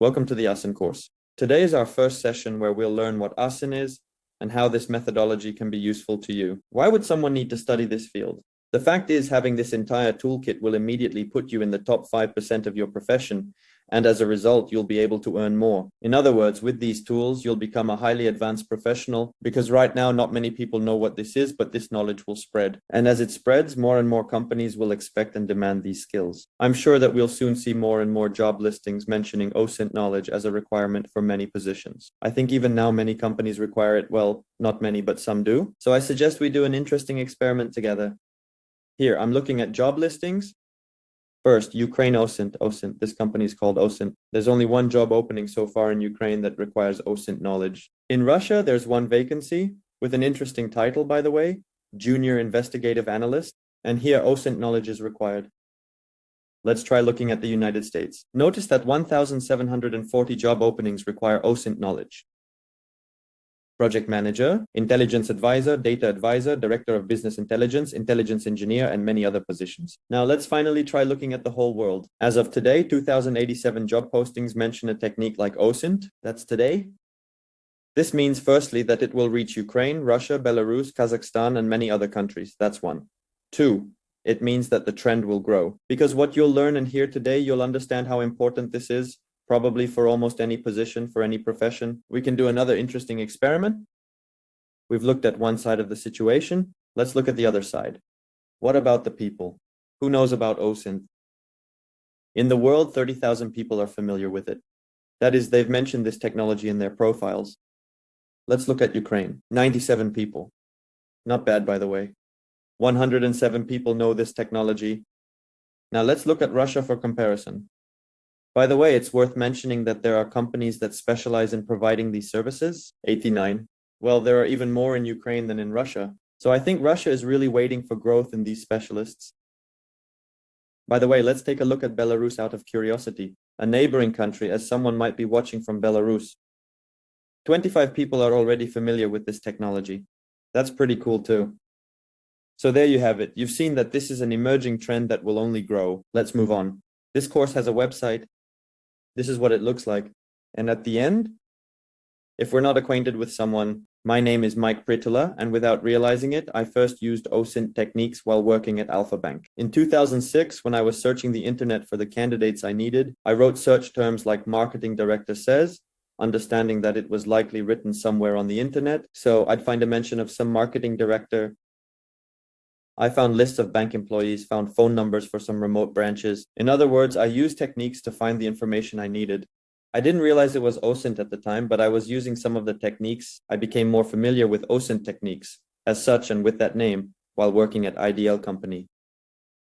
Welcome to the OSINT course. Today is our first session where we'll learn what OSINT is and how this methodology can be useful to you. Why would someone need to study this field? The fact is, having this entire toolkit will immediately put you in the top 5% of your profession, and as a result, you'll be able to earn more. In other words, with these tools, you'll become a highly advanced professional, because right now, not many people know what this is, but this knowledge will spread. And as it spreads, more and more companies will expect and demand these skills. I'm sure that we'll soon see more and more job listings mentioning OSINT knowledge as a requirement for many positions. I think even now many companies require it. Well, not many, but some do. So I suggest we do an interesting experiment together. Here, I'm looking at job listings. First, Ukraine OSINT. OSINT. This company is called OSINT. There's only one job opening so far in Ukraine that requires OSINT knowledge. In Russia, there's one vacancy with an interesting title, by the way, Junior Investigative Analyst. And here, OSINT knowledge is required. Let's try looking at the United States. Notice that 1,740 job openings require OSINT knowledge. Project Manager, Intelligence Advisor, Data Advisor, Director of Business Intelligence, Intelligence Engineer, and many other positions. Now let's finally try looking at the whole world. As of today, 2,087 job postings mention a technique like OSINT. That's today. This means firstly that it will reach Ukraine, Russia, Belarus, Kazakhstan, and many other countries. That's one. Two, it means that the trend will grow. Because what you'll learn and hear today, you'll understand how important this is. Probably for almost any position, for any profession. We can do another interesting experiment. We've looked at one side of the situation. Let's look at the other side. What about the people? Who knows about OSINT? In the world, 30,000 people are familiar with it. That is, they've mentioned this technology in their profiles. Let's look at Ukraine. 97 people. Not bad, by the way. 107 people know this technology. Now let's look at Russia for comparison. By the way, it's worth mentioning that there are companies that specialize in providing these services. 89. Well, there are even more in Ukraine than in Russia. So I think Russia is really waiting for growth in these specialists. By the way, let's take a look at Belarus out of curiosity, a neighboring country, as someone might be watching from Belarus. 25 people are already familiar with this technology. That's pretty cool too. So there you have it. You've seen that this is an emerging trend that will only grow. Let's move on. This course has a website. This is what it looks like. And at the end, if we're not acquainted with someone, my name is Mike Pritula, and without realizing it, I first used OSINT techniques while working at Alpha Bank. In 2006, when I was searching the internet for the candidates I needed, I wrote search terms like marketing director says, understanding that it was likely written somewhere on the internet. So I'd find a mention of some marketing director. I found lists of bank employees, found phone numbers for some remote branches. In other words, I used techniques to find the information I needed. I didn't realize it was OSINT at the time, but I was using some of the techniques. I became more familiar with OSINT techniques as such and with that name while working at IDL company.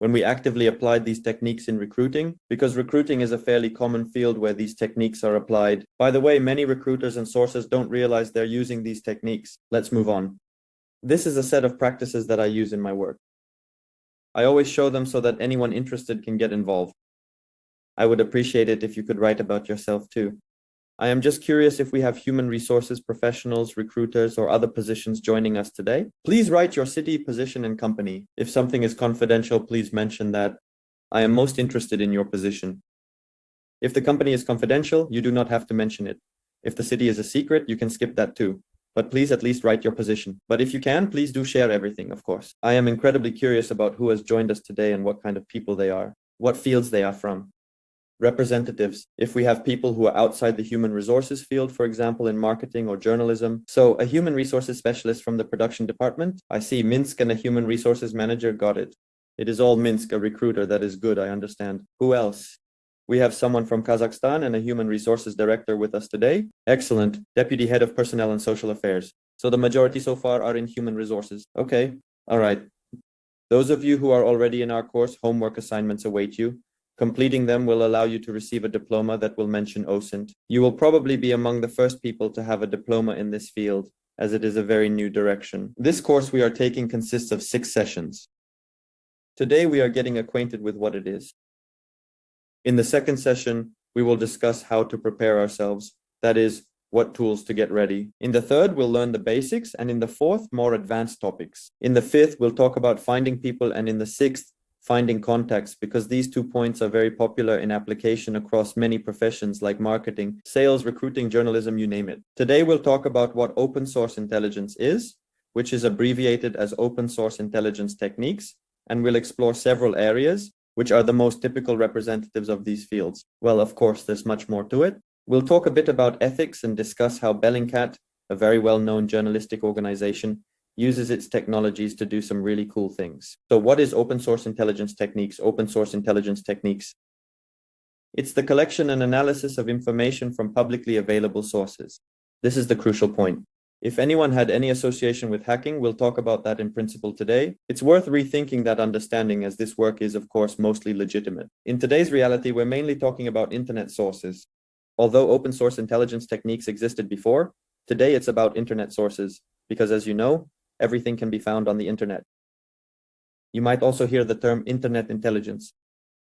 When we actively applied these techniques in recruiting, because recruiting is a fairly common field where these techniques are applied. By the way, many recruiters and sources don't realize they're using these techniques. Let's move on. This is a set of practices that I use in my work. I always show them so that anyone interested can get involved. I would appreciate it if you could write about yourself too. I am just curious if we have human resources professionals, recruiters, or other positions joining us today. Please write your city, position, and company. If something is confidential, please mention that. I am most interested in your position. If the company is confidential, you do not have to mention it. If the city is a secret, you can skip that too. But please at least write your position. But if you can, please do share everything, of course. I am incredibly curious about who has joined us today and what kind of people they are, what fields they are from. Representatives, if we have people who are outside the human resources field, for example, in marketing or journalism. So a human resources specialist from the production department. I see Minsk and a human resources manager. Got it. It is all Minsk, a recruiter. That is good, I understand. Who else? We have someone from Kazakhstan and a human resources director with us today. Excellent. Deputy head of personnel and social affairs. So the majority so far are in human resources. Okay. All right. Those of you who are already in our course, homework assignments await you. Completing them will allow you to receive a diploma that will mention OSINT. You will probably be among the first people to have a diploma in this field, as it is a very new direction. This course we are taking consists of 6 sessions. Today we are getting acquainted with what it is. In the second session, we will discuss how to prepare ourselves, that is, what tools to get ready. In the third, we'll learn the basics, and in the fourth, more advanced topics. In the fifth, we'll talk about finding people, and in the sixth, finding contacts, because these 2 points are very popular in application across many professions like marketing, sales, recruiting, journalism, you name it. Today, we'll talk about what open source intelligence is, which is abbreviated as open source intelligence techniques, and we'll explore several areas, which are the most typical representatives of these fields. Well, of course, there's much more to it. We'll talk a bit about ethics and discuss how Bellingcat, a very well-known journalistic organization, uses its technologies to do some really cool things. So what is open source intelligence techniques? Open source intelligence techniques. It's the collection and analysis of information from publicly available sources. This is the crucial point. If anyone had any association with hacking, we'll talk about that in principle today. It's worth rethinking that understanding, as this work is, of course, mostly legitimate. In today's reality, we're mainly talking about internet sources. Although open source intelligence techniques existed before, today it's about internet sources, because as you know, everything can be found on the internet. You might also hear the term internet intelligence.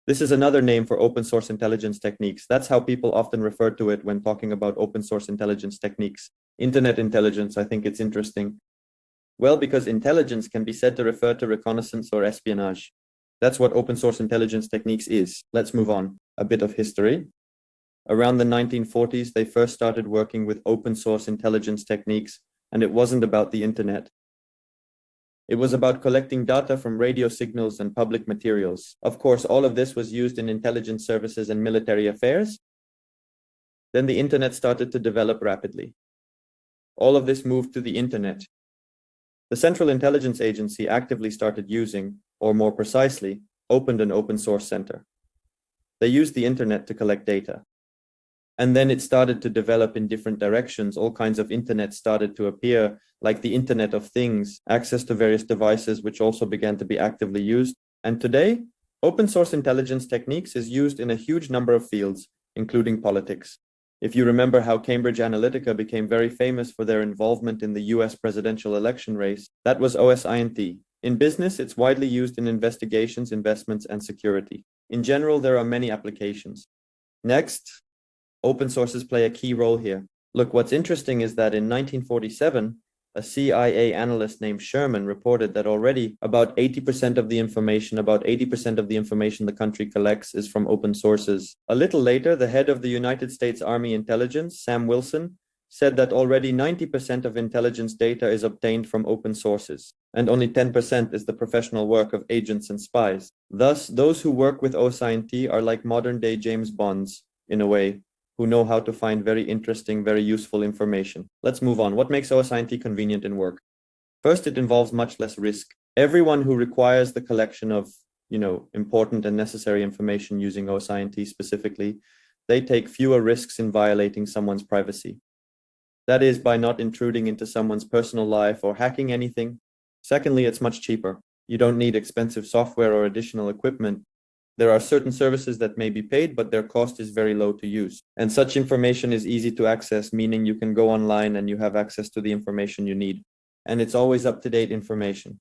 This is another name for open source intelligence techniques. That's how people often refer to it when talking about open source intelligence techniques. Internet intelligence, I think it's interesting. Well, because intelligence can be said to refer to reconnaissance or espionage. That's what open source intelligence techniques is. Let's move on. A bit of history. Around the 1940s, they first started working with open source intelligence techniques, and it wasn't about the internet. It was about collecting data from radio signals and public materials. Of course, all of this was used in intelligence services and military affairs. Then the internet started to develop rapidly. All of this moved to the internet. The Central Intelligence Agency actively started using, or more precisely, opened an open source center. They used the internet to collect data. And then it started to develop in different directions. All kinds of internet started to appear, like the Internet of Things, access to various devices, which also began to be actively used. And today, open source intelligence techniques is used in a huge number of fields, including politics. If you remember how Cambridge Analytica became very famous for their involvement in the US presidential election race, that was OSINT. In business, it's widely used in investigations, investments, and security. In general, there are many applications. Next, open sources play a key role here. Look, what's interesting is that in 1947, a CIA analyst named Sherman reported that already about 80% of the information the country collects is from open sources. A little later, the head of the United States Army Intelligence, Sam Wilson, said that already 90% of intelligence data is obtained from open sources, and only 10% is the professional work of agents and spies. Thus, those who work with OSINT are like modern-day James Bonds, in a way, who know how to find very interesting, very useful information. Let's move on. What makes OSINT convenient in work? First, it involves much less risk. Everyone who requires the collection of, important and necessary information using OSINT specifically, they take fewer risks in violating someone's privacy. That is, by not intruding into someone's personal life or hacking anything. Secondly, it's much cheaper. You don't need expensive software or additional equipment. There are certain services that may be paid, but their cost is very low to use. And such information is easy to access, meaning you can go online and you have access to the information you need. And it's always up-to-date information.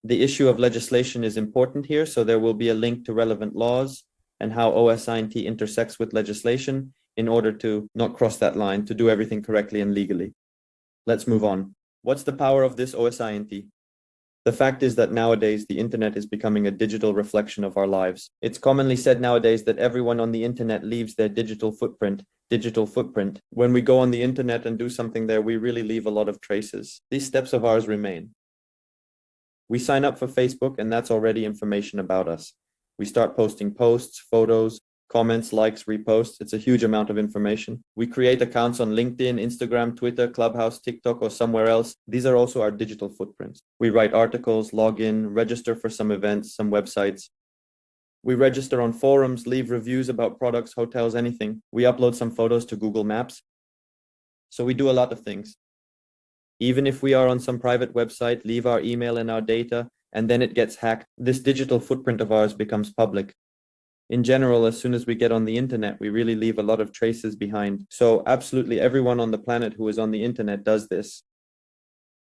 The issue of legislation is important here, so there will be a link to relevant laws and how OSINT intersects with legislation in order to not cross that line, to do everything correctly and legally. Let's move on. What's the power of this OSINT? The fact is that nowadays the internet is becoming a digital reflection of our lives. It's commonly said nowadays that everyone on the internet leaves their digital footprint. When we go on the internet and do something there, we really leave a lot of traces. These steps of ours remain. We sign up for Facebook, and that's already information about us. We start posting posts, photos, comments, likes, reposts. It's a huge amount of information. We create accounts on LinkedIn, Instagram, Twitter, Clubhouse, TikTok, or somewhere else. These are also our digital footprints. We write articles, log in, register for some events, some websites. We register on forums, leave reviews about products, hotels, anything. We upload some photos to Google Maps. So we do a lot of things. Even if we are on some private website, leave our email and our data, and then it gets hacked, this digital footprint of ours becomes public. In general, as soon as we get on the internet, we really leave a lot of traces behind. So absolutely everyone on the planet who is on the internet does this.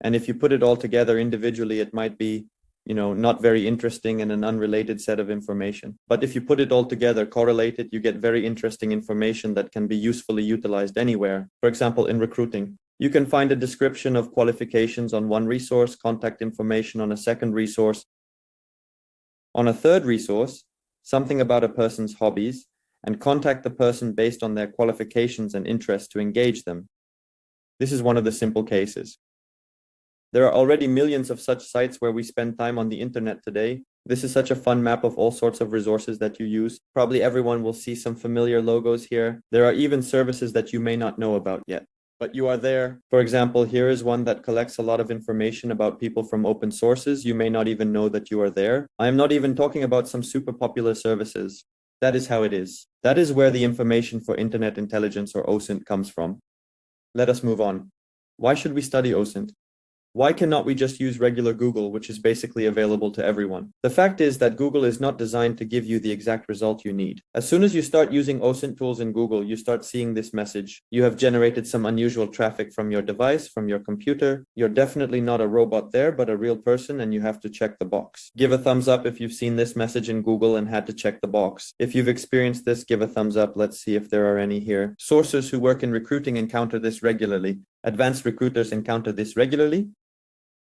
And if you put it all together individually, it might be, not very interesting and an unrelated set of information. But if you put it all together, correlate it, you get very interesting information that can be usefully utilized anywhere. For example, in recruiting, you can find a description of qualifications on one resource, contact information on a second resource. On a third resource, something about a person's hobbies, and contact the person based on their qualifications and interests to engage them. This is one of the simple cases. There are already millions of such sites where we spend time on the internet today. This is such a fun map of all sorts of resources that you use. Probably everyone will see some familiar logos here. There are even services that you may not know about yet, but you are there. For example, here is one that collects a lot of information about people from open sources. You may not even know that you are there. I am not even talking about some super popular services. That is how it is. That is where the information for internet intelligence, or OSINT, comes from. Let us move on. Why should we study OSINT? Why cannot we just use regular Google, which is basically available to everyone? The fact is that Google is not designed to give you the exact result you need. As soon as you start using OSINT tools in Google, you start seeing this message. You have generated some unusual traffic from your device, from your computer. You're definitely not a robot there, but a real person, and you have to check the box. Give a thumbs up if you've seen this message in Google and had to check the box. If you've experienced this, give a thumbs up. Let's see if there are any here. Sources who work in recruiting encounter this regularly. Advanced recruiters encounter this regularly.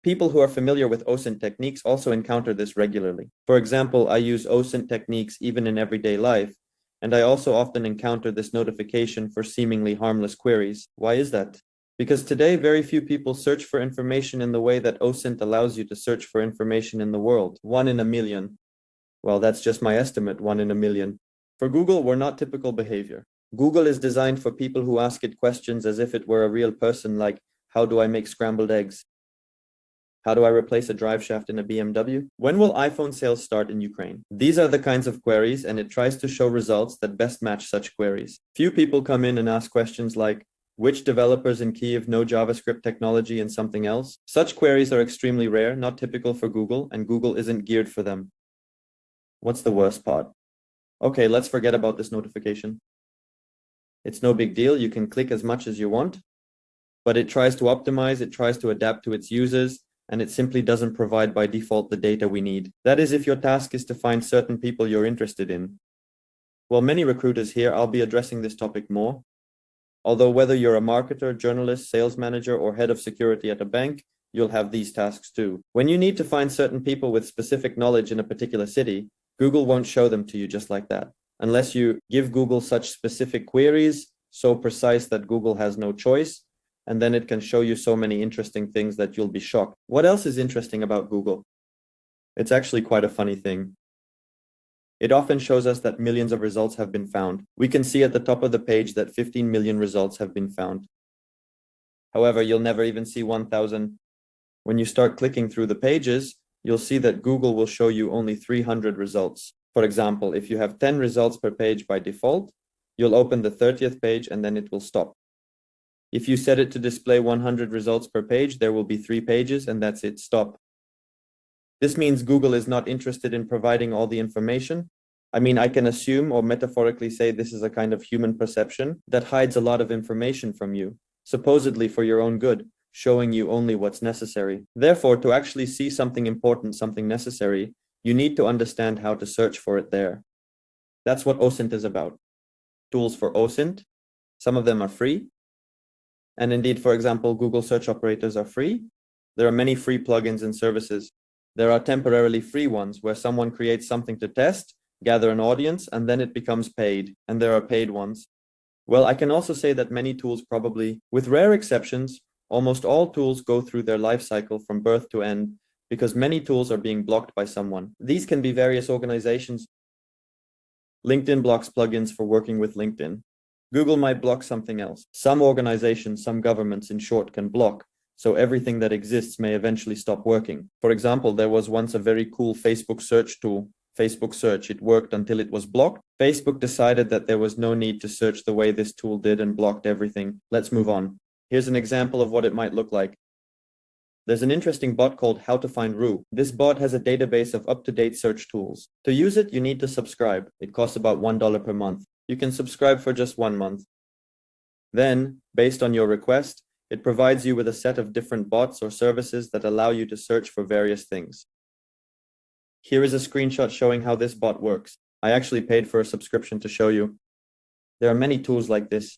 People who are familiar with OSINT techniques also encounter this regularly. For example, I use OSINT techniques even in everyday life, and I also often encounter this notification for seemingly harmless queries. Why is that? Because today, very few people search for information in the way that OSINT allows you to search for information in the world. 1 in a million. Well, that's just my estimate, 1 in a million. For Google, we're not typical behavior. Google is designed for people who ask it questions as if it were a real person, like, how do I make scrambled eggs? How do I replace a drive shaft in a BMW? When will iPhone sales start in Ukraine? These are the kinds of queries, and it tries to show results that best match such queries. Few people come in and ask questions like, which developers in Kyiv know JavaScript technology and something else? Such queries are extremely rare, not typical for Google, and Google isn't geared for them. What's the worst part? Okay, let's forget about this notification. It's no big deal. You can click as much as you want, but it tries to optimize, it tries to adapt to its users, and it simply doesn't provide by default the data we need. That is, if your task is to find certain people you're interested in. Well, many recruiters here, I'll be addressing this topic more. Although whether you're a marketer, journalist, sales manager, or head of security at a bank, you'll have these tasks too. When you need to find certain people with specific knowledge in a particular city, Google won't show them to you just like that, unless you give Google such specific queries, so precise that Google has no choice, and then it can show you so many interesting things that you'll be shocked. What else is interesting about Google? It's actually quite a funny thing. It often shows us that millions of results have been found. We can see at the top of the page that 15 million results have been found. However, you'll never even see 1,000. When you start clicking through the pages, you'll see that Google will show you only 300 results. For example, if you have 10 results per page by default, you'll open the 30th page and then it will stop. If you set it to display 100 results per page, there will be 3 pages and that's it, stop. This means Google is not interested in providing all the information. I mean, I can assume or metaphorically say this is a kind of human perception that hides a lot of information from you, supposedly for your own good, showing you only what's necessary. Therefore, to actually see something important, something necessary, you need to understand how to search for it there. That's what OSINT is about. Tools for OSINT. Some of them are free. And indeed, for example, Google search operators are free. There are many free plugins and services. There are temporarily free ones where someone creates something to test, gather an audience, and then it becomes paid. And there are paid ones. Well, I can also say that many tools probably, with rare exceptions, almost all tools go through their life cycle from birth to end because many tools are being blocked by someone. These can be various organizations. LinkedIn blocks plugins for working with LinkedIn. Google might block something else. Some organizations, some governments in short, can block, so everything that exists may eventually stop working. For example, there was once a very cool Facebook search tool, Facebook Search. It worked until it was blocked. Facebook decided that there was no need to search the way this tool did and blocked everything. Let's move on. Here's an example of what it might look like. There's an interesting bot called How to Find Rue. This bot has a database of up-to-date search tools. To use it, you need to subscribe. It costs about $1 per month. You can subscribe for just 1 month. Then, based on your request, it provides you with a set of different bots or services that allow you to search for various things. Here is a screenshot showing how this bot works. I actually paid for a subscription to show you. There are many tools like this.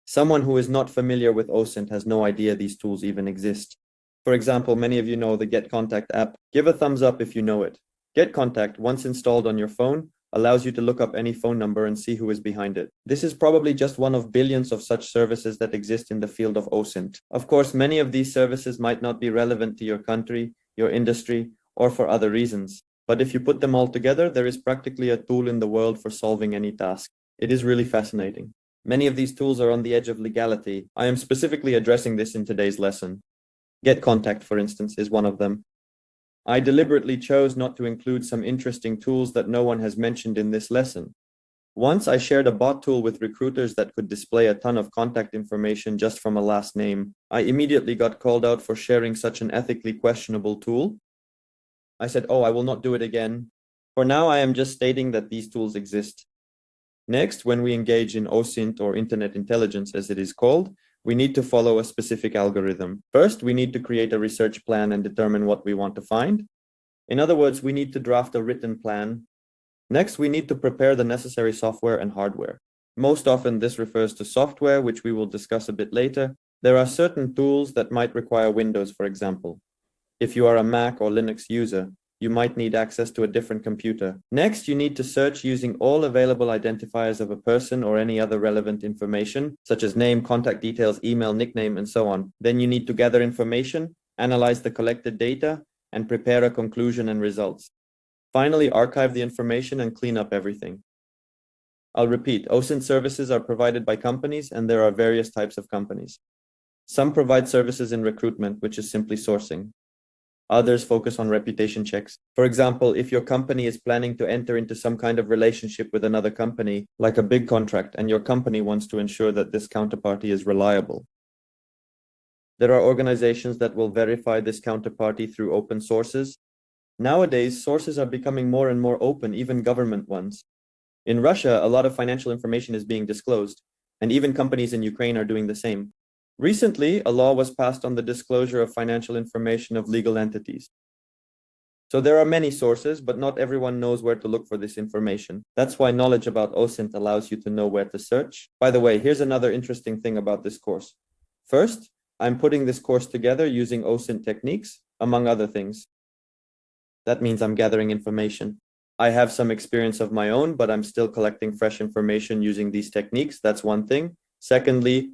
Someone who is not familiar with OSINT has no idea these tools even exist. For example, many of you know the Get Contact app. Give a thumbs up if you know it. Get Contact, once installed on your phone, allows you to look up any phone number and see who is behind it. This is probably just one of billions of such services that exist in the field of OSINT. Of course, many of these services might not be relevant to your country, your industry, or for other reasons. But if you put them all together, there is practically a tool in the world for solving any task. It is really fascinating. Many of these tools are on the edge of legality. I am specifically addressing this in today's lesson. Get Contact, for instance, is one of them. I deliberately chose not to include some interesting tools that no one has mentioned in this lesson. Once I shared a bot tool with recruiters that could display a ton of contact information just from a last name. I immediately got called out for sharing such an ethically questionable tool. I said, oh, I will not do it again. For now, I am just stating that these tools exist. Next, when we engage in OSINT, or Internet Intelligence as it is called, we need to follow a specific algorithm. First, we need to create a research plan and determine what we want to find. In other words, we need to draft a written plan. Next, we need to prepare the necessary software and hardware. Most often, this refers to software, which we will discuss a bit later. There are certain tools that might require Windows, for example. If you are a Mac or Linux user, you might need access to a different computer. Next, you need to search using all available identifiers of a person or any other relevant information, such as name, contact details, email, nickname, and so on. Then you need to gather information, analyze the collected data, and prepare a conclusion and results. Finally, archive the information and clean up everything. I'll repeat, OSINT services are provided by companies, and there are various types of companies. Some provide services in recruitment, which is simply sourcing. Others focus on reputation checks. For example, if your company is planning to enter into some kind of relationship with another company, like a big contract, and your company wants to ensure that this counterparty is reliable. There are organizations that will verify this counterparty through open sources. Nowadays, sources are becoming more and more open, even government ones. In Russia, a lot of financial information is being disclosed, and even companies in Ukraine are doing the same. Recently, a law was passed on the disclosure of financial information of legal entities. So there are many sources, but not everyone knows where to look for this information. That's why knowledge about OSINT allows you to know where to search. By the way, here's another interesting thing about this course. First, I'm putting this course together using OSINT techniques, among other things. That means I'm gathering information. I have some experience of my own, but I'm still collecting fresh information using these techniques. That's one thing. Secondly,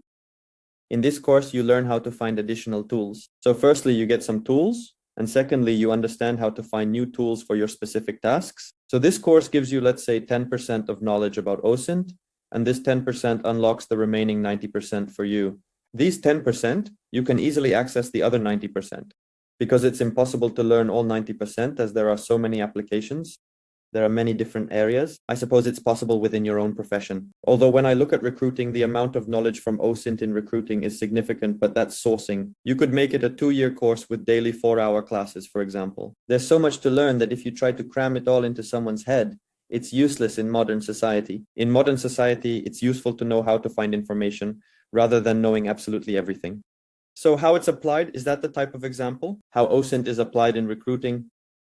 in this course, you learn how to find additional tools. So firstly, you get some tools. And secondly, you understand how to find new tools for your specific tasks. So this course gives you, let's say, 10% of knowledge about OSINT. And this 10% unlocks the remaining 90% for you. These 10%, you can easily access the other 90%. Because it's impossible to learn all 90% as there are so many applications. There are many different areas. I suppose it's possible within your own profession. Although when I look at recruiting, the amount of knowledge from OSINT in recruiting is significant, but that's sourcing. You could make it a 2-year course with daily 4-hour classes, for example. There's so much to learn that if you try to cram it all into someone's head, it's useless in modern society. In modern society, it's useful to know how to find information rather than knowing absolutely everything. So how it's applied, is that the type of example? How OSINT is applied in recruiting?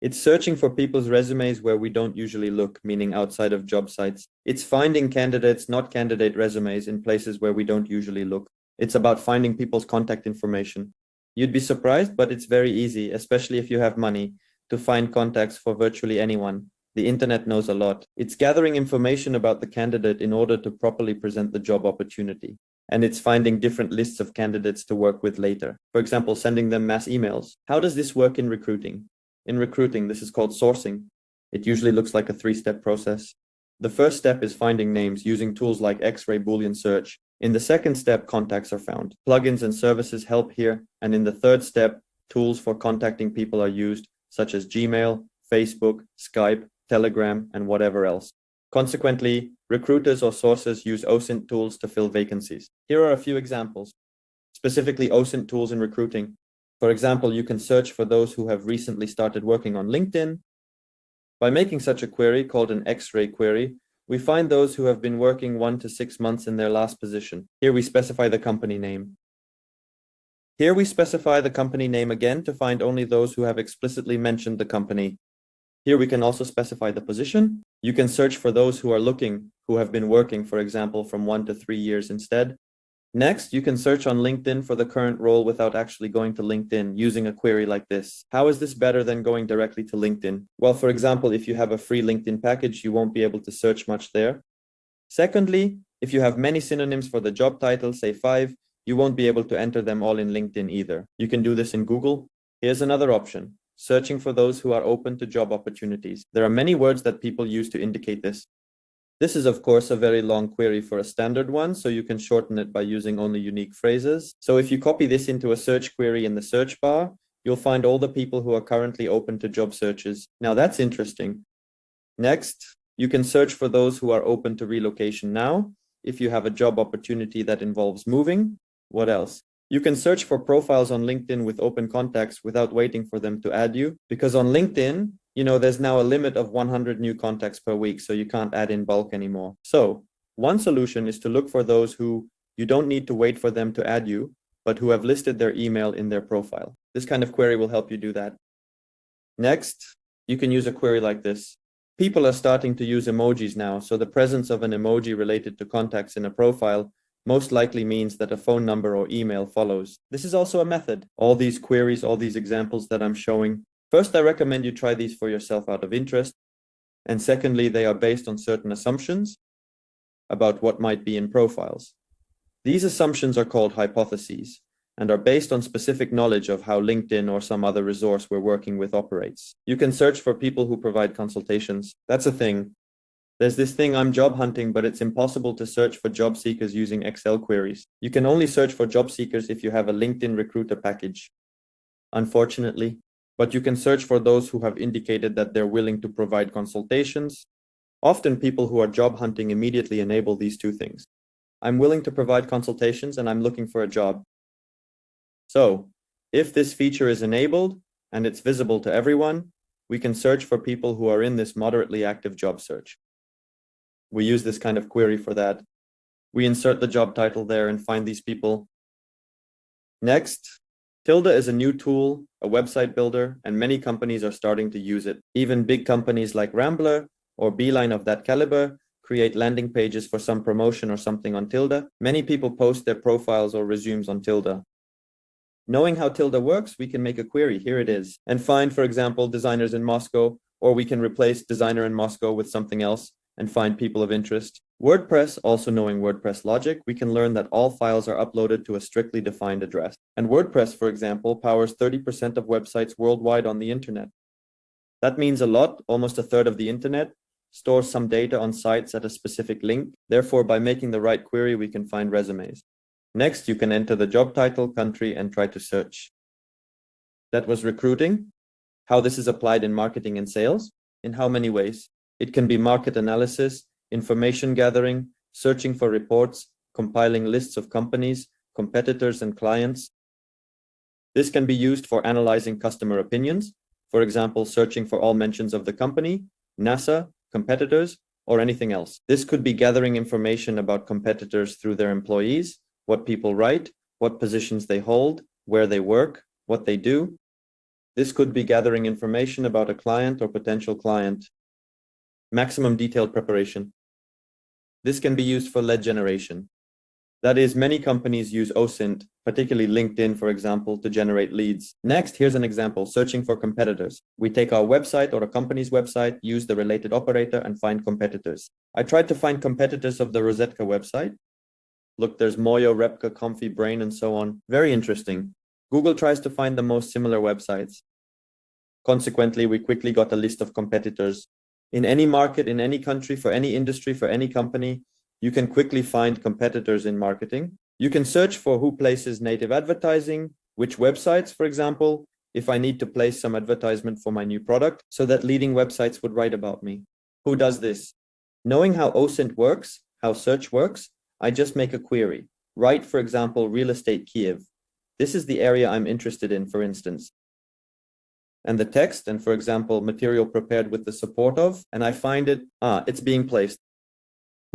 It's searching for people's resumes where we don't usually look, meaning outside of job sites. It's finding candidates, not candidate resumes, in places where we don't usually look. It's about finding people's contact information. You'd be surprised, but it's very easy, especially if you have money, to find contacts for virtually anyone. The internet knows a lot. It's gathering information about the candidate in order to properly present the job opportunity. And it's finding different lists of candidates to work with later. For example, sending them mass emails. How does this work in recruiting? In recruiting, this is called sourcing. It usually looks like a 3-step process. The first step is finding names using tools like X-ray Boolean search. In the second step, contacts are found. Plugins and services help here. And in the third step, tools for contacting people are used, such as Gmail, Facebook, Skype, Telegram, and whatever else. Consequently, recruiters or sources use OSINT tools to fill vacancies. Here are a few examples. Specifically, OSINT tools in recruiting. For example, you can search for those who have recently started working on LinkedIn. By making such a query called an X-ray query, we find those who have been working 1 to 6 months in their last position. Here we specify the company name. Here we specify the company name again to find only those who have explicitly mentioned the company. Here we can also specify the position. You can search for those who are looking, who have been working, for example, from 1 to 3 years instead. Next, you can search on LinkedIn for the current role without actually going to LinkedIn using a query like this. How is this better than going directly to LinkedIn? Well, for example, if you have a free LinkedIn package, you won't be able to search much there. Secondly, if you have many synonyms for the job title, say 5, you won't be able to enter them all in LinkedIn either. You can do this in Google. Here's another option, searching for those who are open to job opportunities. There are many words that people use to indicate this. This is, of course, a very long query for a standard one, so you can shorten it by using only unique phrases. So if you copy this into a search query in the search bar, you'll find all the people who are currently open to job searches. Now that's interesting. Next, you can search for those who are open to relocation now. If you have a job opportunity that involves moving, what else? You can search for profiles on LinkedIn with open contacts without waiting for them to add you, because on LinkedIn, there's now a limit of 100 new contacts per week, so you can't add in bulk anymore. So one solution is to look for those who you don't need to wait for them to add you, but who have listed their email in their profile. This kind of query will help you do that. Next, you can use a query like this. People are starting to use emojis now, so the presence of an emoji related to contacts in a profile most likely means that a phone number or email follows. This is also a method. All these queries, all these examples that I'm showing, first, I recommend you try these for yourself out of interest. And secondly, they are based on certain assumptions about what might be in profiles. These assumptions are called hypotheses and are based on specific knowledge of how LinkedIn or some other resource we're working with operates. You can search for people who provide consultations. That's a thing. There's this thing, I'm job hunting, but it's impossible to search for job seekers using Excel queries. You can only search for job seekers if you have a LinkedIn recruiter package, unfortunately. But you can search for those who have indicated that they're willing to provide consultations. Often people who are job hunting immediately enable these two things. I'm willing to provide consultations and I'm looking for a job. So if this feature is enabled and it's visible to everyone, we can search for people who are in this moderately active job search. We use this kind of query for that. We insert the job title there and find these people. Next, Tilda is a new tool, a website builder, and many companies are starting to use it. Even big companies like Rambler or Beeline of that caliber create landing pages for some promotion or something on Tilda. Many people post their profiles or resumes on Tilda. Knowing how Tilda works, we can make a query. Here it is. And find, for example, designers in Moscow, or we can replace designer in Moscow with something else and find people of interest. WordPress, also knowing WordPress logic, we can learn that all files are uploaded to a strictly defined address. And WordPress, for example, powers 30% of websites worldwide on the internet. That means a lot, almost a third of the internet, stores some data on sites at a specific link. Therefore, by making the right query, we can find resumes. Next, you can enter the job title, country, and try to search. That was recruiting. How this is applied in marketing and sales? In how many ways? It can be market analysis, information gathering, searching for reports, compiling lists of companies, competitors, and clients. This can be used for analyzing customer opinions, for example, searching for all mentions of the company, NASA, competitors, or anything else. This could be gathering information about competitors through their employees, what people write, what positions they hold, where they work, what they do. This could be gathering information about a client or potential client. Maximum detailed preparation. This can be used for lead generation. That is, many companies use OSINT, particularly LinkedIn, for example, to generate leads. Next, here's an example, searching for competitors. We take our website or a company's website, use the related operator, and find competitors. I tried to find competitors of the Rosetka website. Look, there's Moyo, Repka, Comfy, Brain, and so on. Very interesting. Google tries to find the most similar websites. Consequently, we quickly got a list of competitors. In any market, in any country, for any industry, for any company, you can quickly find competitors in marketing. You can search for who places native advertising, which websites, for example, if I need to place some advertisement for my new product, so that leading websites would write about me. Who does this? Knowing how OSINT works, how search works, I just make a query. Write, for example, real estate Kiev. This is the area I'm interested in, for instance. And the text, and for example, material prepared with the support of, and I find it, it's being placed.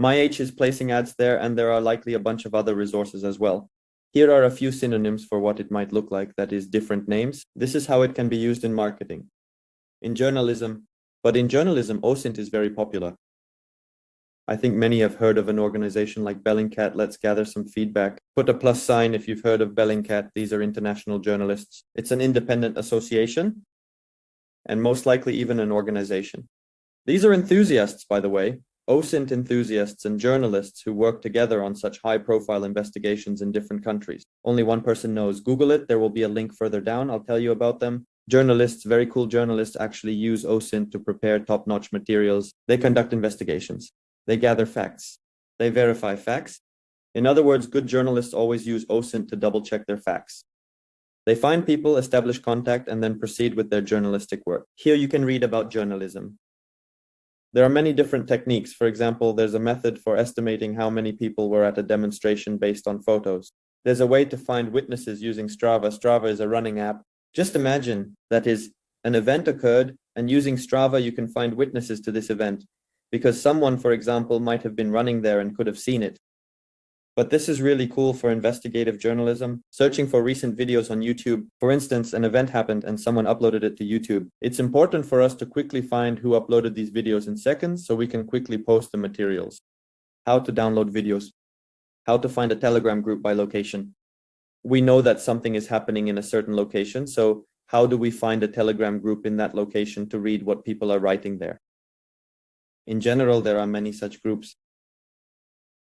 MyH is placing ads there, and there are likely a bunch of other resources as well. Here are a few synonyms for what it might look like, that is, different names. This is how it can be used in marketing. In journalism, OSINT is very popular. I think many have heard of an organization like Bellingcat. Let's gather some feedback. Put a plus sign if you've heard of Bellingcat. These are international journalists. It's an independent association and most likely even an organization. These are enthusiasts, by the way, OSINT enthusiasts and journalists who work together on such high-profile investigations in different countries. Only one person knows. Google it. There will be a link further down. I'll tell you about them. Journalists, very cool journalists, actually use OSINT to prepare top-notch materials. They conduct investigations. They gather facts. They verify facts. In other words, good journalists always use OSINT to double-check their facts. They find people, establish contact, and then proceed with their journalistic work. Here you can read about journalism. There are many different techniques. For example, there's a method for estimating how many people were at a demonstration based on photos. There's a way to find witnesses using Strava. Strava is a running app. Just imagine that is an event occurred, and using Strava, you can find witnesses to this event because someone, for example, might have been running there and could have seen it. But this is really cool for investigative journalism, searching for recent videos on YouTube. For instance, an event happened and someone uploaded it to YouTube. It's important for us to quickly find who uploaded these videos in seconds so we can quickly post the materials. How to download videos. How to find a Telegram group by location. We know that something is happening in a certain location, so how do we find a Telegram group in that location to read what people are writing there? In general, there are many such groups.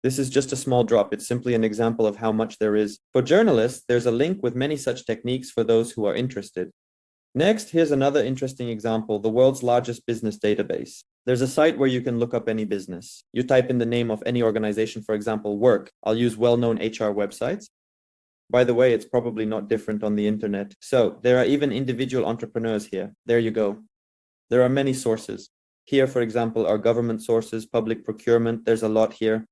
This is just a small drop. It's simply an example of how much there is. For journalists, there's a link with many such techniques for those who are interested. Next, here's another interesting example, the world's largest business database. There's a site where you can look up any business. You type in the name of any organization, for example, work. I'll use well-known HR websites. By the way, it's probably not different on the internet. So there are even individual entrepreneurs here. There you go. There are many sources. Here, for example, are government sources, public procurement. There's a lot here.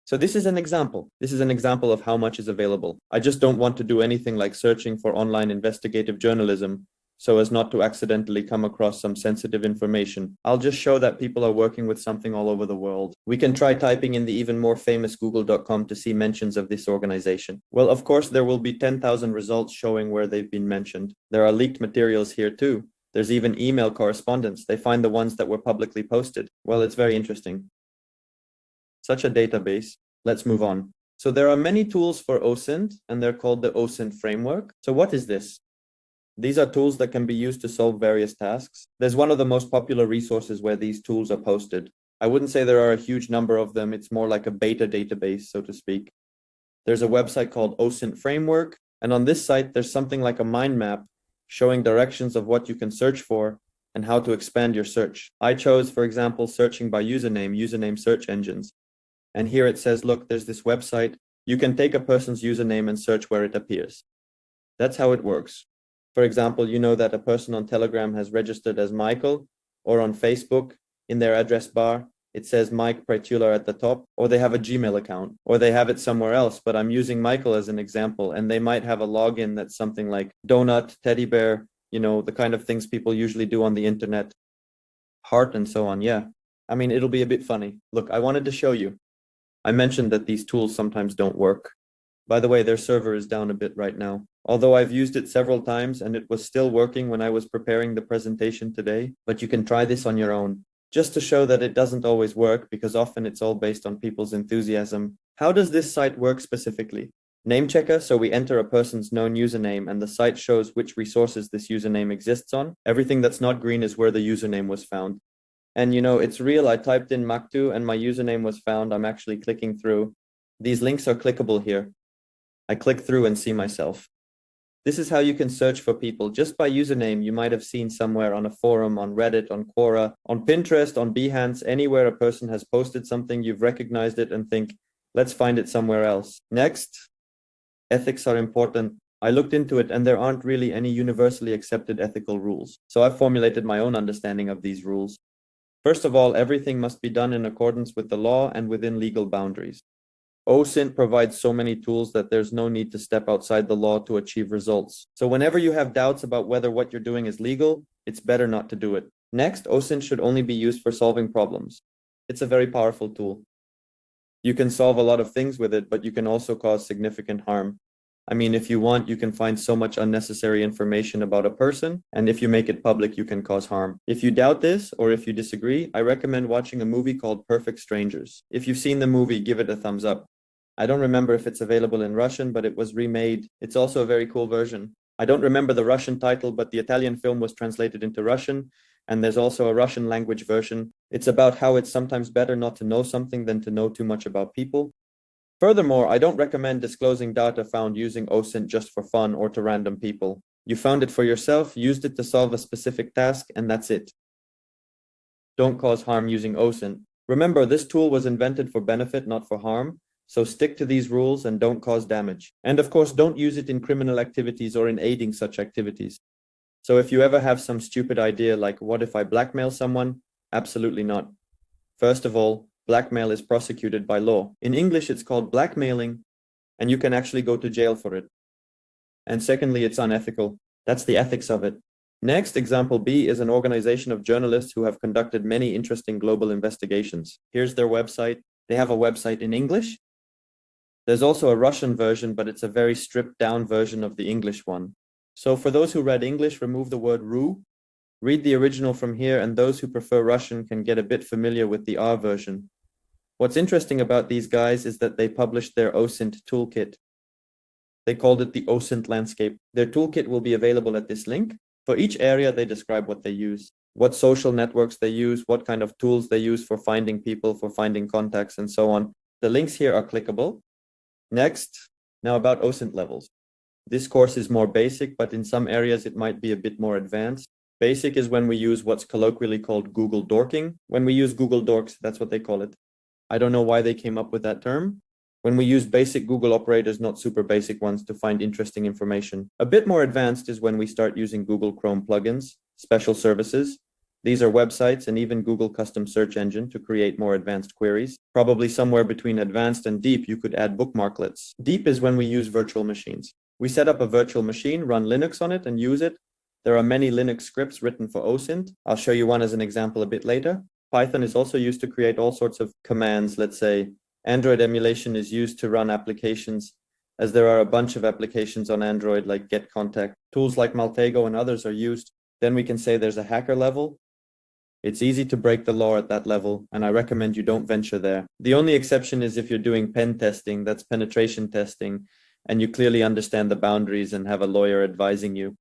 So this is an example. This is an example of how much is available. I just don't want to do anything like searching for online investigative journalism so as not to accidentally come across some sensitive information. I'll just show that people are working with something all over the world. We can try typing in the even more famous google.com to see mentions of this organization. Well, of course, there will be 10,000 results showing where they've been mentioned. There are leaked materials here too. There's even email correspondence. They find the ones that were publicly posted. Well, it's very interesting. Such a database. Let's move on. So there are many tools for OSINT, and they're called the OSINT framework. So what is this? These are tools that can be used to solve various tasks. There's one of the most popular resources where these tools are posted. I wouldn't say there are a huge number of them. It's more like a beta database, so to speak. There's a website called OSINT framework, and on this site, there's something like a mind map showing directions of what you can search for and how to expand your search. I chose, for example, searching by username search engines. And here it says, look, there's this website. You can take a person's username and search where it appears. That's how it works. For example, you know that a person on Telegram has registered as Michael, or on Facebook, in their address bar, it says Mike Pritula at the top, or they have a Gmail account, or they have it somewhere else, but I'm using Michael as an example, and they might have a login that's something like donut, teddy bear, you know, the kind of things people usually do on the internet, heart and so on, yeah. I mean, it'll be a bit funny. Look, I wanted to show you. I mentioned that these tools sometimes don't work. By the way, their server is down a bit right now. Although I've used it several times and it was still working when I was preparing the presentation today, but you can try this on your own. Just to show that it doesn't always work because often it's all based on people's enthusiasm. How does this site work specifically? Name checker, so we enter a person's known username and the site shows which resources this username exists on. Everything that's not green is where the username was found. And you know, it's real. I typed in Maktu and my username was found. I'm actually clicking through. These links are clickable here. I click through and see myself. This is how you can search for people. Just by username, you might have seen somewhere on a forum, on Reddit, on Quora, on Pinterest, on Behance, anywhere a person has posted something, you've recognized it and think, let's find it somewhere else. Next, ethics are important. I looked into it and there aren't really any universally accepted ethical rules. So I've formulated my own understanding of these rules. First of all, everything must be done in accordance with the law and within legal boundaries. OSINT provides so many tools that there's no need to step outside the law to achieve results. So whenever you have doubts about whether what you're doing is legal, it's better not to do it. Next, OSINT should only be used for solving problems. It's a very powerful tool. You can solve a lot of things with it, but you can also cause significant harm. I mean, if you want, you can find so much unnecessary information about a person, and if you make it public, you can cause harm. If you doubt this, or if you disagree, I recommend watching a movie called Perfect Strangers. If you've seen the movie, give it a thumbs up. I don't remember if it's available in Russian, but it was remade. It's also a very cool version. I don't remember the Russian title, but the Italian film was translated into Russian, and there's also a Russian language version. It's about how it's sometimes better not to know something than to know too much about people. Furthermore, I don't recommend disclosing data found using OSINT just for fun or to random people. You found it for yourself, used it to solve a specific task, and that's it. Don't cause harm using OSINT. Remember, this tool was invented for benefit, not for harm. So stick to these rules and don't cause damage. And of course, don't use it in criminal activities or in aiding such activities. So if you ever have some stupid idea like, what if I blackmail someone? Absolutely not. First of all, blackmail is prosecuted by law. In English, it's called blackmailing, and you can actually go to jail for it. And secondly, it's unethical. That's the ethics of it. Next, example B is an organization of journalists who have conducted many interesting global investigations. Here's their website. They have a website in English. There's also a Russian version, but it's a very stripped down version of the English one. So for those who read English, remove the word ru. Read the original from here, and those who prefer Russian can get a bit familiar with the R version. What's interesting about these guys is that they published their OSINT toolkit. They called it the OSINT landscape. Their toolkit will be available at this link. For each area, they describe what they use, what social networks they use, what kind of tools they use for finding people, for finding contacts, and so on. The links here are clickable. Next, now about OSINT levels. This course is more basic, but in some areas it might be a bit more advanced. Basic is when we use what's colloquially called Google dorking. When we use Google dorks, that's what they call it. I don't know why they came up with that term. When we use basic Google operators, not super basic ones, to find interesting information. A bit more advanced is when we start using Google Chrome plugins, special services. These are websites and even Google custom search engine to create more advanced queries. Probably somewhere between advanced and deep, you could add bookmarklets. Deep is when we use virtual machines. We set up a virtual machine, run Linux on it, and use it. There are many Linux scripts written for OSINT. I'll show you one as an example a bit later. Python is also used to create all sorts of commands. Let's say Android emulation is used to run applications, as there are a bunch of applications on Android like Get Contact. Tools like Maltego and others are used. Then we can say there's a hacker level. It's easy to break the law at that level, and I recommend you don't venture there. The only exception is if you're doing pen testing, that's penetration testing, and you clearly understand the boundaries and have a lawyer advising you.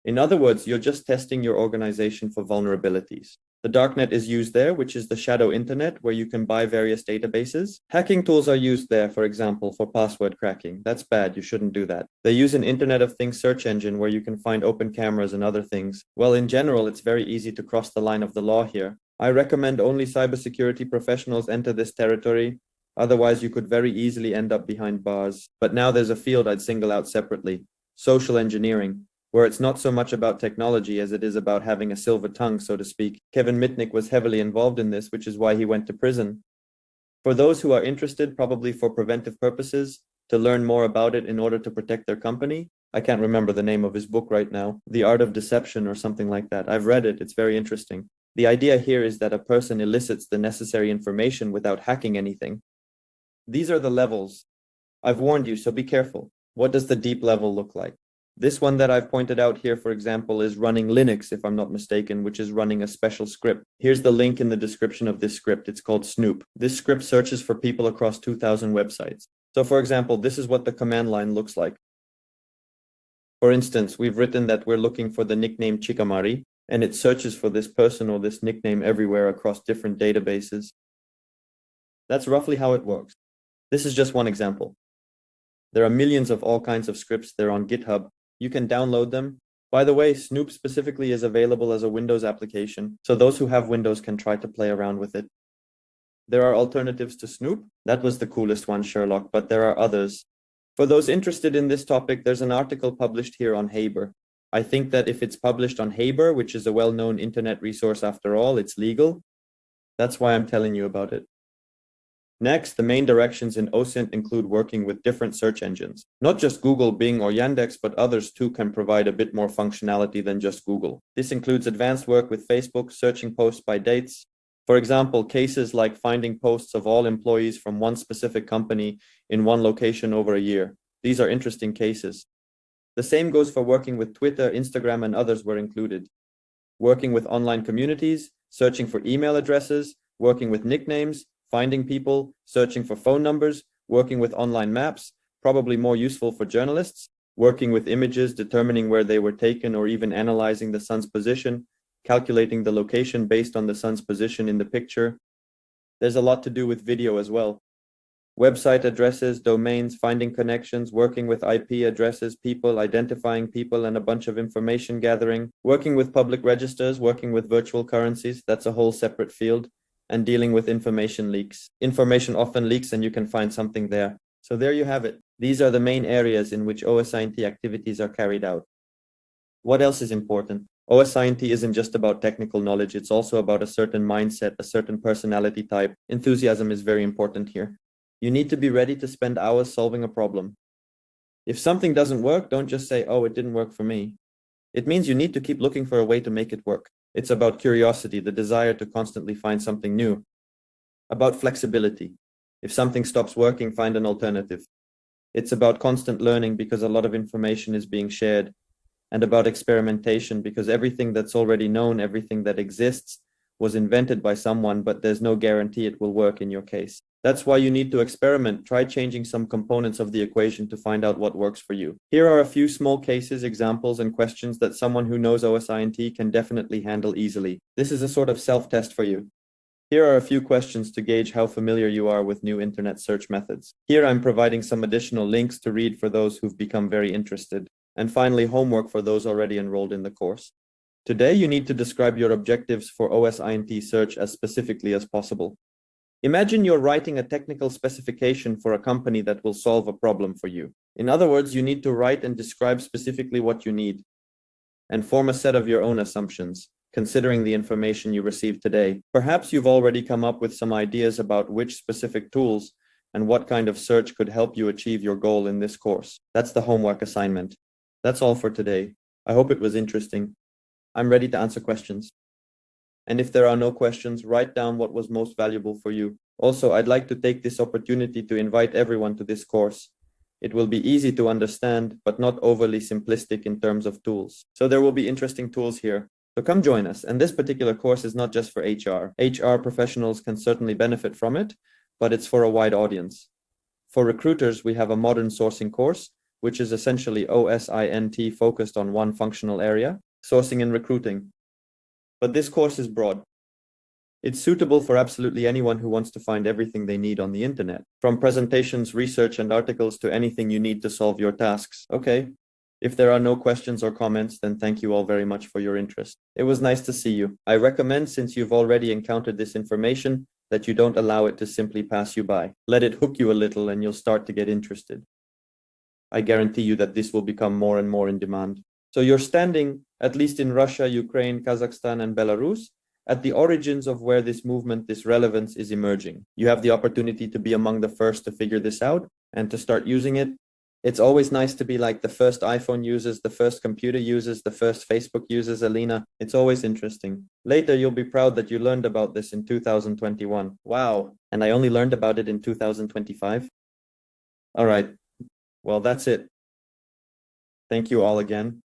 In other words, you're just testing your organization for vulnerabilities. The darknet is used there, which is the shadow internet where you can buy various databases. Hacking tools are used there, for example, for password cracking. That's bad, you shouldn't do that. They use an Internet of Things search engine where you can find open cameras and other things. Well, in general, it's very easy to cross the line of the law here. I recommend only cybersecurity professionals enter this territory. Otherwise, you could very easily end up behind bars. But now there's a field I'd single out separately: social engineering, where it's not so much about technology as it is about having a silver tongue, so to speak. Kevin Mitnick was heavily involved in this, which is why he went to prison. For those who are interested, probably for preventive purposes, to learn more about it in order to protect their company, I can't remember the name of his book right now, The Art of Deception or something like that. I've read it, it's very interesting. The idea here is that a person elicits the necessary information without hacking anything. These are the levels. I've warned you, so be careful. What does the deep level look like? This one that I've pointed out here, for example, is running Linux, if I'm not mistaken, which is running a special script. Here's the link in the description of this script. It's called Snoop. This script searches for people across 2,000 websites. So for example, this is what the command line looks like. For instance, we've written that we're looking for the nickname Chikamari, and it searches for this person or this nickname everywhere across different databases. That's roughly how it works. This is just one example. There are millions of all kinds of scripts. They're on GitHub. You can download them. By the way, Snoop specifically is available as a Windows application, so those who have Windows can try to play around with it. There are alternatives to Snoop. That was the coolest one, Sherlock, but there are others. For those interested in this topic, there's an article published here on Haber. I think that if it's published on Haber, which is a well-known internet resource after all, it's legal. That's why I'm telling you about it. Next, the main directions in OSINT include working with different search engines. Not just Google, Bing, or Yandex, but others too can provide a bit more functionality than just Google. This includes advanced work with Facebook, searching posts by dates. For example, cases like finding posts of all employees from one specific company in one location over a year. These are interesting cases. The same goes for working with Twitter, Instagram, and others were included. Working with online communities, searching for email addresses, working with nicknames, finding people, searching for phone numbers, working with online maps, probably more useful for journalists, working with images, determining where they were taken, or even analyzing the sun's position, calculating the location based on the sun's position in the picture. There's a lot to do with video as well. Website addresses, domains, finding connections, working with IP addresses, people, identifying people, and a bunch of information gathering, working with public registers, working with virtual currencies, that's a whole separate field, and dealing with information leaks. Information often leaks and you can find something there. So there you have it. These are the main areas in which OSINT activities are carried out. What else is important? OSINT isn't just about technical knowledge, it's also about a certain mindset, a certain personality type. Enthusiasm is very important here. You need to be ready to spend hours solving a problem. If something doesn't work, don't just say, oh, it didn't work for me. It means you need to keep looking for a way to make it work. It's about curiosity, the desire to constantly find something new. About flexibility. If something stops working, find an alternative. It's about constant learning because a lot of information is being shared, and about experimentation because everything that's already known, everything that exists, was invented by someone, but there's no guarantee it will work in your case. That's why you need to experiment. Try changing some components of the equation to find out what works for you. Here are a few small cases, examples, and questions that someone who knows OSINT can definitely handle easily. This is a sort of self-test for you. Here are a few questions to gauge how familiar you are with new internet search methods. Here I'm providing some additional links to read for those who've become very interested. And finally, homework for those already enrolled in the course. Today, you need to describe your objectives for OSINT search as specifically as possible. Imagine you're writing a technical specification for a company that will solve a problem for you. In other words, you need to write and describe specifically what you need and form a set of your own assumptions, considering the information you received today. Perhaps you've already come up with some ideas about which specific tools and what kind of search could help you achieve your goal in this course. That's the homework assignment. That's all for today. I hope it was interesting. I'm ready to answer questions. And if there are no questions, write down what was most valuable for you. Also, I'd like to take this opportunity to invite everyone to this course. It will be easy to understand, but not overly simplistic in terms of tools. So there will be interesting tools here. So come join us. And this particular course is not just for HR. HR professionals can certainly benefit from it, but it's for a wide audience. For recruiters, we have a modern sourcing course, which is essentially OSINT focused on one functional area, sourcing and recruiting. But this course is broad. It's suitable for absolutely anyone who wants to find everything they need on the internet, from presentations, research, and articles to anything you need to solve your tasks. Okay, if there are no questions or comments, then thank you all very much for your interest. It was nice to see you. I recommend, since you've already encountered this information, that you don't allow it to simply pass you by. Let it hook you a little and you'll start to get interested. I guarantee you that this will become more and more in demand. So you're standing, at least in Russia, Ukraine, Kazakhstan, and Belarus, at the origins of where this movement, this relevance is emerging. You have the opportunity to be among the first to figure this out and to start using it. It's always nice to be like the first iPhone users, the first computer users, the first Facebook users, Alina. It's always interesting. Later, you'll be proud that you learned about this in 2021. Wow. And I only learned about it in 2025. All right. Well, that's it. Thank you all again.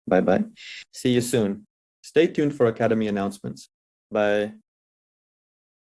Bye-bye. See you soon. Stay tuned for Academy announcements. Bye.